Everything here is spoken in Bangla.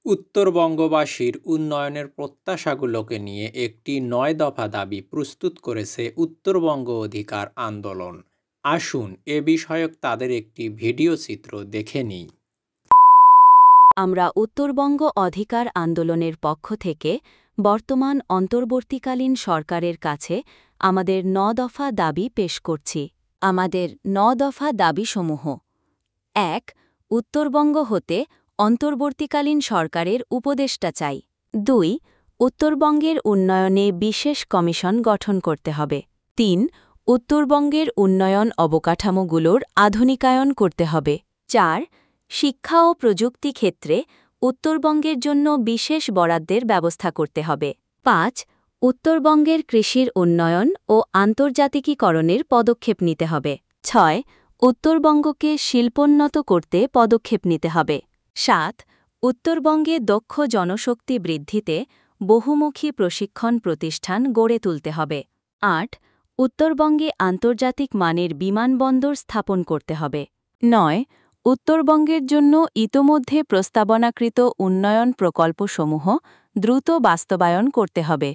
উত্তরবঙ্গবাসীর উন্নয়নের প্রত্যাশাগুলোকে নিয়ে একটি ৯ দফা দাবি প্রস্তুত করেছে উত্তরবঙ্গ অধিকার আন্দোলন। আসুন এ বিষয়ক তাদের একটি ভিডিও চিত্র দেখে নিই। আমরা উত্তরবঙ্গ অধিকার আন্দোলনের পক্ষ থেকে বর্তমান অন্তর্বর্তীকালীন সরকারের কাছে আমাদের ৯ দফা দাবি পেশ করছি। আমাদের ৯ দফা দাবিসমূহ: ১. উত্তরবঙ্গ হতে অন্তর্বর্তীকালীন সরকারের উপদেষ্টা চাই। ২. উত্তরবঙ্গের উন্নয়নে বিশেষ কমিশন গঠন করতে হবে। ৩. উত্তরবঙ্গের উন্নয়ন অবকাঠামোগুলোর আধুনিকায়ন করতে হবে। ৪. শিক্ষা ও প্রযুক্তি ক্ষেত্রে উত্তরবঙ্গের জন্য বিশেষ বরাদ্দের ব্যবস্থা করতে হবে। ৫. উত্তরবঙ্গের কৃষির উন্নয়ন ও আন্তর্জাতিকীকরণের পদক্ষেপ নিতে হবে। ৬. উত্তরবঙ্গকে শিল্পোন্নত করতে পদক্ষেপ নিতে হবে। ৭. উত্তরবঙ্গে দক্ষ জনশক্তি বৃদ্ধিতে বহুমুখী প্রশিক্ষণ প্রতিষ্ঠান গড়ে তুলতে হবে। ৮. উত্তরবঙ্গে আন্তর্জাতিক মানের বিমানবন্দর স্থাপন করতে হবে। ৯. উত্তরবঙ্গের জন্য ইতোমধ্যে প্রস্তাবনাকৃত উন্নয়ন প্রকল্পসমূহ দ্রুত বাস্তবায়ন করতে হবে।